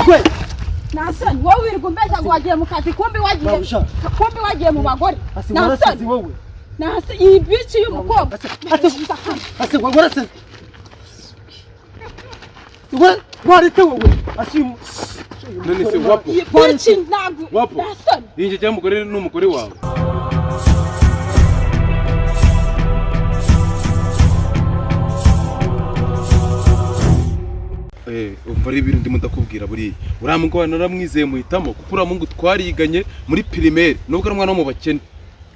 gwe nasani wowe wirirwa umbeshya ngo wagiye mu kazi kumbi wagiye mu bagore nasani wowe nasi iyi bici y'umukobwa ase warase warite wowe asimu none se wapo bici ntabwo nasani inje cyangwa umugore n'umugore wawe umva ari ibintu ndimo ndakubwira buriya uriya mugabo naramwizeye muhitamo kuko uriya mungu twariganye muri primaire nubwo ari umwana wo mu bakene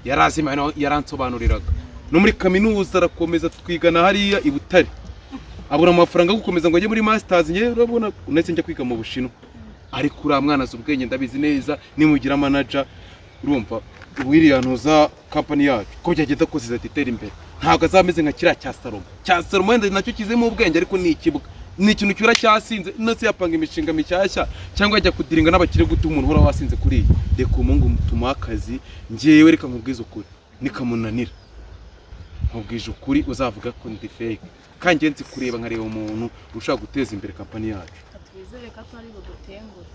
yarazimana yaransobanuriraga no muri kaminuza arakomeza twigana hariya i Butare abura amafaranga yo gukomeza ngo ajye muri masters nge urabona unetse njya kwiga mu Bushinwa ariko uriya mwana z'ubwenge ndabizi neza nimugira manager urumva wiriyantuza company yacu ko byagenda kose izatitera imbere ntabwo azameze nka kiriya cya Salomo wenda nacyo kizemo ubwenge ariko ni ikibuga ni ikintu cyura cyasinze nose yapanga imishinga mishyashya cyangwa ajya kudiringa n'abakire guta umuntu hora wasinze kuri reka umungu mutuma akazi ngiyewe reka nkubwiza ukuri nikamunanira nkubwije ukuri uzavuga ko ndi fake kandi nzi kureba nkareba umuntu ushaka guteza imbere company yacu twizere ko atari budutengure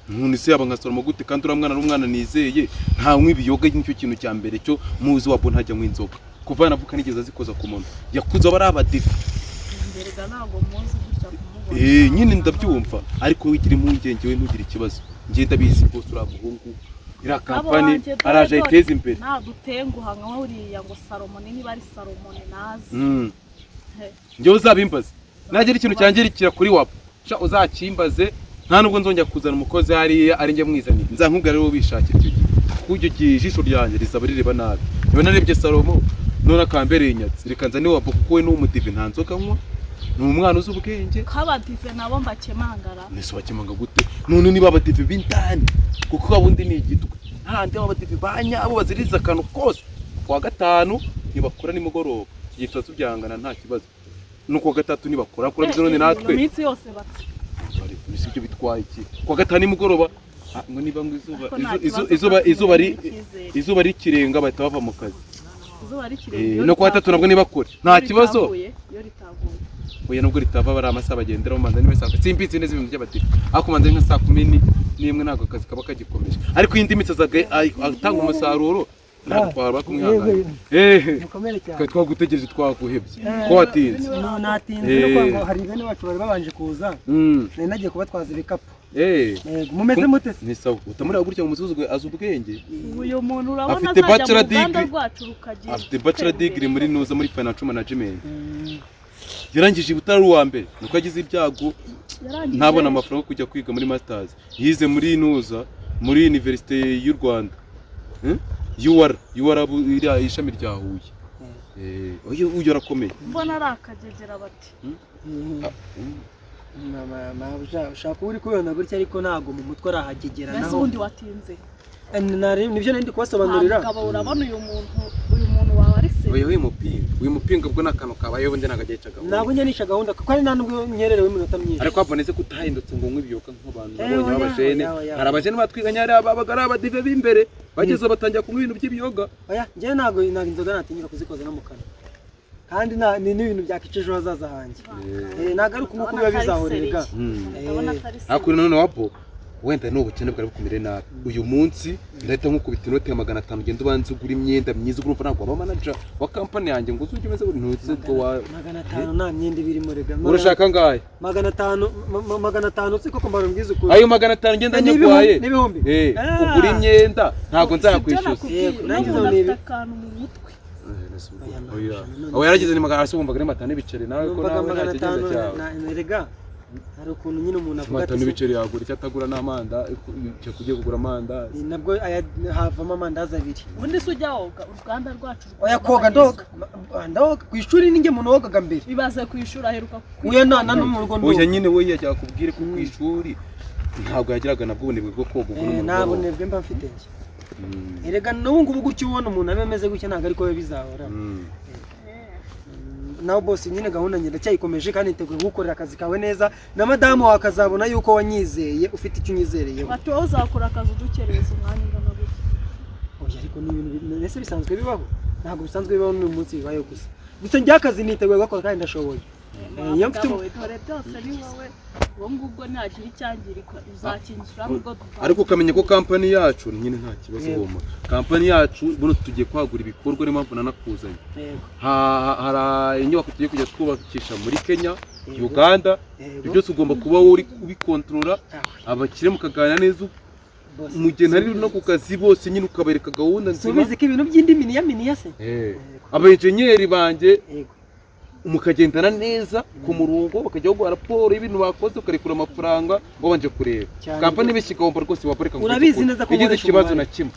none se yaba nka Salomo gute kandi uramwana n'umwana nizeye nta nk'ibiyoga nicyo kintu cya mbere cyo muzi wabo ntajya nk'inzoga kuva navuka nigeze azikoza ku muntu yakuze abari abadive nyine ndabyumva ariko wigira impungenge we ntugire ikibazo ngenda bizi rwose uramuhungu ira kampani araje ayiteza imbere nadutenguha nka uriya ngo Salomo niba ari Salomo nazi njyewe uzabimbaze nagira ikintu cyangirikira kuri wapo uzakimbaze nta nubwo nzongera kuzana umukozi hariya ari njye mwizaniye nzankubwira rero bishakira icyo gihe kujyo ijisho ryanjye rizaba rireba nabi niba narebye Salomo none akambereye inyatsi reka nzane wapo kuko we n'umudive nta nzoga nywa ni umwana uzi ubwenge kabadive nabo mbakemangara nese bakemanga gute none niba abadive b'indani kuko abundi ni igitwe ntandi abadive banyabo baziriza akantu kose kwa gatanu nibakora nimugoroba igitwa tubyangana nta kibazo nuko kwa gatatu nibakora kora bizo none natwe iminsi yose bati bari bisi ibyo bitwaye iki kwa gatanu nimugoroba ngo niba ngo izuba rikirenga bahita bava mu kazi no kwa gatatu nabwo nibakora nta kibazo oya nubwo ritava bari amasaha bagendera mu manza niwe saa simbizi neza ibintu by'abadive ako manza nka saa 10 n'imwe ntago akazi kaba kagikomeje ariko indi mitsi atanga umusaruro ntabwo bakumwihangana twagutegereje twaguhebye ko watinze natinze no kwanga hari bene bacu bari babanje kuza nari nagiye kubatwaza ibikapu mumeze mute ni sawa utamurira gutya mu musuzugwe azubwenge uyu muntu urabona afite bachelor degree muri nuza muri financial management yarangije Butare uwa mbere nuko agize ibyago ntabona amafaranga yo kujya kwiga muri masters yize muri nuza muri University y'u Rwanda UR iriya ishami rya Huye uyu arakomeye mbona arakagegera bati ushaka uri kubona gutya ariko ntago mu mutwe arahagegera naho undi watinze nibyo nindi kubasobanurira akaba urabona uyu muntu wawe ari se uyu mupinga bwo nakantu kabaye ubundi nagageca gahunda ntabwo nyanisha gahunda kuko ari ntanubwo nyererewe iminota myinshi ariko aboneze kutahindutse ngo nk'ibiyoka nk'abantu babonye abajene hari abajene batwiganya ari abagara abadive b'imbere bageze batangira kunywa ibintu by'ibiyoga oya njye ntabwo inzoga natinyira kuzikoza no mu kanwa kandi ni n'ibintu byakiceje hazaza hanjye ntabwo ari ukuntu biba bizahorerega ariko none wapo wenda n'ubukene bwari bukumire nabi uyu munsi ndahita nkukubita inote ya 500 ugenda ubanze ugura imyenda myiza urumva ntabwo aba manager wa company yanjye ngo uzujye umeze ntutse bwo wa 500 nta myenda ibirimo rega urashaka ngahe 500 siko kumbara mbwiza ukuri ayo 500 ngenda nyagwaye n'ibihumbi ugura imyenda ntabwo nzakwishyuza nangize nibi akantu mu mutwe oya yaragize ni 500 wumvaga ni 500 n'ibiceri nawe ko nawe ntakigenda cyawe rega hari ukuntu nyine umuntu avuga ati n'ibiceri yagura icyo atagura n'amanda cyo kugiye kugura amanda nabwo havamo amandazi abiri ubundi se ujya woga uruganda rwacu oya koga ndoga ku ishuri ninge muntu wogaga mbere bibaze ku ishuri aheruka uye nana no mu rugo ndo oya nyine we yajya kubwire ko ku ishuri ntabwo yagiraga nabwo ubunebwe bwo koga ubwo n'umuntu nabonebwe mba mfite nje erega n'ubu ngubu gutyo ubona umuntu ameze gutya ntabwo ariko we bizahora nawe boss nyine gahunda ngenda cyayikomeje kandi niteguye gukorera akazi kawe neza na madamu wakazabona yuko wanyizeye ufite icyo unyizereye bati wowe uzakora akazi udukereza umwanya ungana gutya oya ariko n'ibintu nese bisanzwe bibaho ntabwo bisanzwe bibaho n'uyu munsi bibayo gusa njya akazi niteguye gukora kandi ndashoboye iyo mfite dore byose ni wowe uwo ngubwo ntagira icyangirika uzakinjira mu bwo ariko ukamenya ko kampani yacu nyine nta kibazo woma kampani yacu buno tugiye kwagura ibikorwa niyo mpamvu nanakuzanye hari inyubako tugiye kujya twubakisha muri Kenya Uganda ibyo byose ugomba kuba uri ubikontorora abakire mukaganira neza mu gihe ntari no ku kazi bose nyine ukabereka gahunda nzima subize ko ibintu by'indimi ya se abenjenyeri banje mukagendana neza ku murongo bakajya guha raporo y'ibintu bakoze ukarekura amafaranga ngo banje kureba kampani bishikagomba rwose waporeka ngo urabizi neza ko ugize ikibazo na kimwe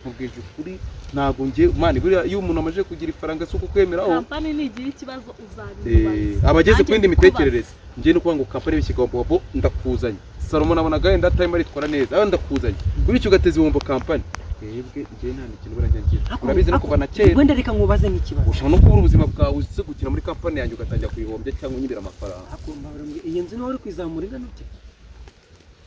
mubwije ukuri ntago nge mani buriya iyo umuntu amaje kugira ifaranga suko kwemeraho kampani nigira ikibazo uzabibaza abageze ku yindi mitekerereze ngiye no kuvuga ngo kampani bishikagomba bo ndakuzanye Salomo nabonaga yenda time aritwara neza aho ndakuzanye kuri cyo gateze ibombo kampani yebwe ngiye nta kintu buranja ngiye urabizi no kuva na kera wenda reka nkubaze nk'ikibazo ushaka no kubura ubuzima bwawe uze gukina muri kampani yanjye ugatangira kuyihombya cyangwa unyibira amafaranga iyi nzu niho uri kwizamura ingano bye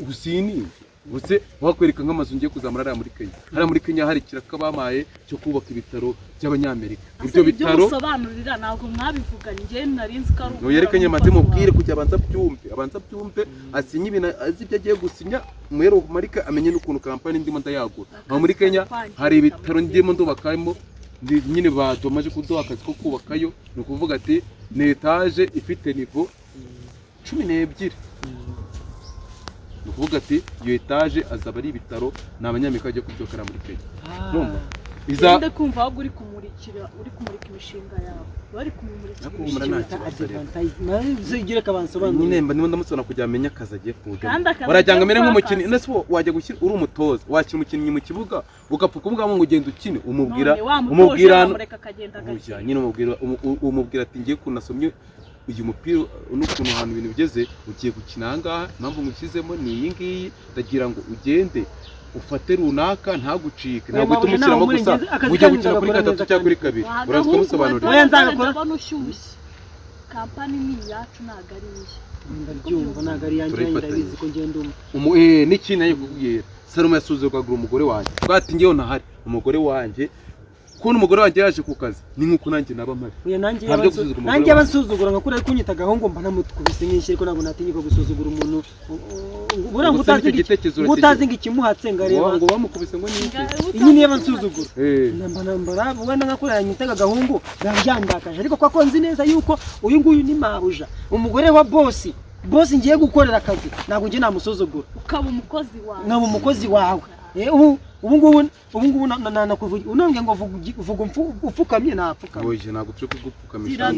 ubusini buse wakwereka nk'amazu ngiye kuzamura ari muri Kenya hari muri Kenya hari kiraka bamaye cyo kubaka ibitaro by'abanyamerika ibyo bitaro usobanurira ntabwo mwabivuganye ngiye narinzi ko ari no yerekanye amaze mubwire kujya abanza byumve asinye ibintu azi ibyo agiye gusinya muhero marika amenye n'ukuntu kampani ndimo ndayagura aho muri Kenya hari ibitaro ndimo ndubakamo nyine badomaje kuduha akazi ko kubakayo no kuvuga ati ni etage ifite niveau 12 nukuvuga ati iyo etage azaba ari ibitaro n'abanyamerika bagiye kubyokara muri Kenya numva izande kumva aho uri kumurika imishinga yawe bari kumurikira igire kabansobanura nyine mba ndamusona kujya amenya akazi agiye kujya barajyanga mere nk'umukinnyi nese wajya gushyira uri umutoza wakira umukinnyi mu kibuga ugapfa kuvuga ngo ugenda ukine umubwira nyine umubwira ati ngiye kunasomye uyu mupira n'ukuntu ahantu ibintu bigeze ugiye gukina ahangaha impamvu ngushyizemo ni iyi ngiyi ndagira ngo ugende ufate runaka ntagucike ntabwo uhita umushyiramo gusa ujya gukina kuri gatatu cyangwa kuri kabiri uraza ukamusobanurira ndabona ushyushye kampani ni iyacu ntabwo ari iye ndabyumva ntabwo ari yanjye ndabizi ko ngenda n'ikintu nayo kukubwira Salomo yasuzuguraga umugore wanjye twati ngewe nahari umugore wanjye kubona umugore wanjye yaje ku kazi ni nk'uko nanjye naba mpari nanjye abasuzugura nka kuriya kunyitagaho ngo mba namukubise nk'ishyari ko ntabwo natinyuka gusuzugura umuntu buriya ngo utazi ngo ikimuhatse ngo areba ngo bamukubise ngo ni iki iyi niyo bansuzugura nambara wenda nka kuriya yanyitaga agahungu byandakaje ariko kwa ko nzi neza yuko uyu nguyu ni mabuja umugore wa bosi ngiye gukorera akazi ntabwo ngiye namusuzugura ukaba umukozi wawe nkaba umukozi wawe ubu ngubu nakuvuga unambye ngo vuga upfukamye napfukamye oje ntabwo turi kugupfukamisha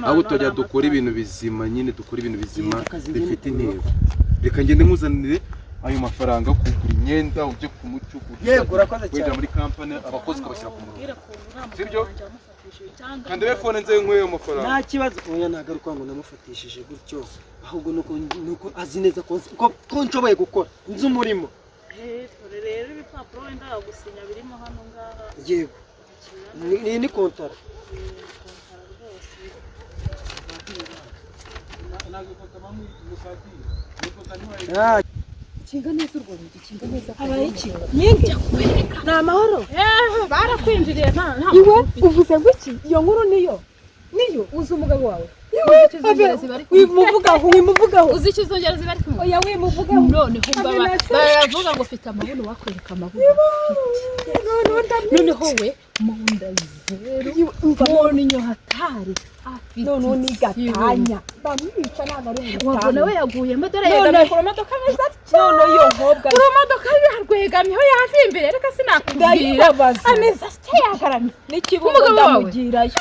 aho tujya dukora ibintu bizima nyine dukora ibintu bizima bifite intego reka ngende nkuzanire ayo mafaranga kugura imyenda ujye ku mucyo yego urakoze cyane muri kampani abakozi kabashyira ku murongo sibyo kandi telefone nze nkweyo amafaranga nta kibazo oya nagaruka ngo namufatishije gutyo ahubwo nuko azi neza ko nshoboye gukora nzi umurimo rero ibipapuro wenda gusinya birimo hano ngaha yego ni kontara kinga neza urwo rugi kinga neza habaye iki nyingi ni amahoro barakwinjiriye nta iwe uvuze ngo iki iyo nkuru niyo uzi umugabo wawe wimuvugaho uzi ikizongereza bari kumwe oya wimuvugaho noneho baravuga ngo ufite amabuno wakwereka amabuno noneho we munda zero mbona inyo hatari noneho ni gatanya bamwica ntabwo ari umutana wabona we yaguyemo dore yegamiye ku modoka neza none iyo nkobwa ku modoka yarwegamiyeho yazi imbere reka sinakubwira ameza yagaramye n'ikibugo ndamugirayo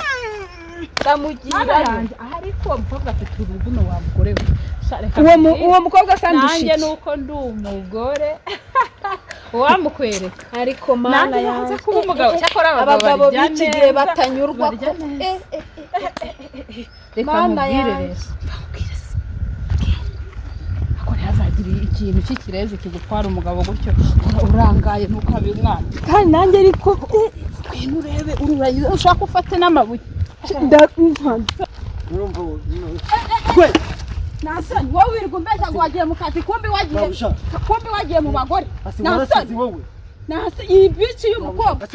ariko umukobwa afite urubuno wa mugore uwo mukobwa sandishiki nanjye nuko ndi umugore wamukwereka ariko mana yanjye kuba umugabo cyakora abagabo b'iki gihe batanyurwa reka mubwire rero ako ntihazagira ikintu cy'ikirezi kigutwara umugabo gutyo urangaye nuko abi umwana kandi nanjye ariko ngwino urebe ururangiza ushaka ufate n'amabuye nasani wowe wirirwa umbeshya ngo wagiye mu kazi kumbi wagiye mu bagore nasani wowe iyi bici y'umukobwa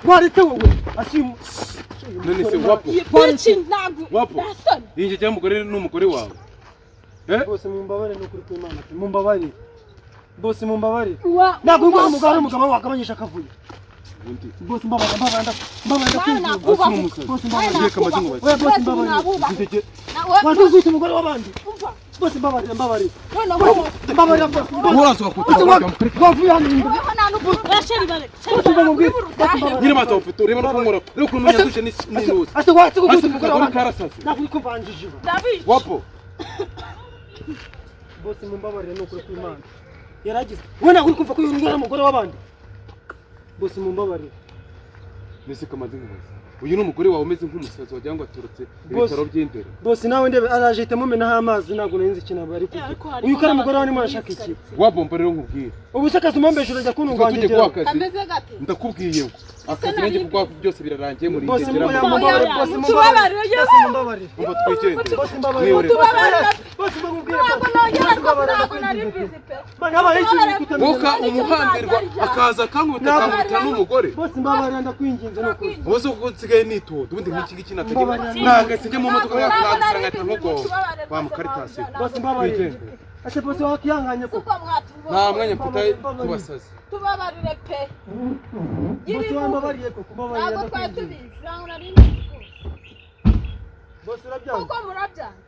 warite wowe asimu none se wapo Bici ntabwo wapo nasoni. iyi cyangwa umugore n'umugore wawe bose mumbabare no kuri kw'Imana mumbabare bose mumbabare Wa ntabwo ngo umugabo n'umugabo wakabanyisha akavuye bose mbabare bose mbabare waduze umugore w'abandi bose mbabare wavuye hano nyine mata ufite ureba no kunkora rero kuno yagushe n'intuza ase watse kuguze umugore w'abandi karasase ntabwo uri kuvanjije wapo bose mumbabare no kuri kw'Imana yaragize we ntabwo uri kumva ko yuri umugore w'abandi bose mumbabare mbese kamaze nkubaza uyu ni umugore wawe umeze nk'umusazi wagira ngo aturutse ibitaro by'indera bose nawe ndebe araje ahita mumenaho amazi ntabwo narinzi ikintu aba ari kuvuga uyu kari umugore wawe arashaka iki wabomba rero nkubwire ubu se akazi umwombeje urajya kuntunganira kameze gate ndakubwiye ngo akazi nanjye kuko byose birarangiye muri bose integera mumbabare bose mumbabare umva twigende bose mumbabare bose mumbabare woka umuhambirwa akaza akankubita n'umugore bose mbabarira ndakwinginze no kuri ubose uko nsigaye nitoda ubundi nk'iki ngiki natagira nagase njye mu modoka nagisanga ngahita nkugoba wa mukaritasi bose mbabarira ase bose wakihanganye ko nta mwanya mfite kubasazi tubabarire pe bose wambabariye ko kubabarira ntabwo twari tubizi ntabwo nari bose urabyanze kuko murabyanze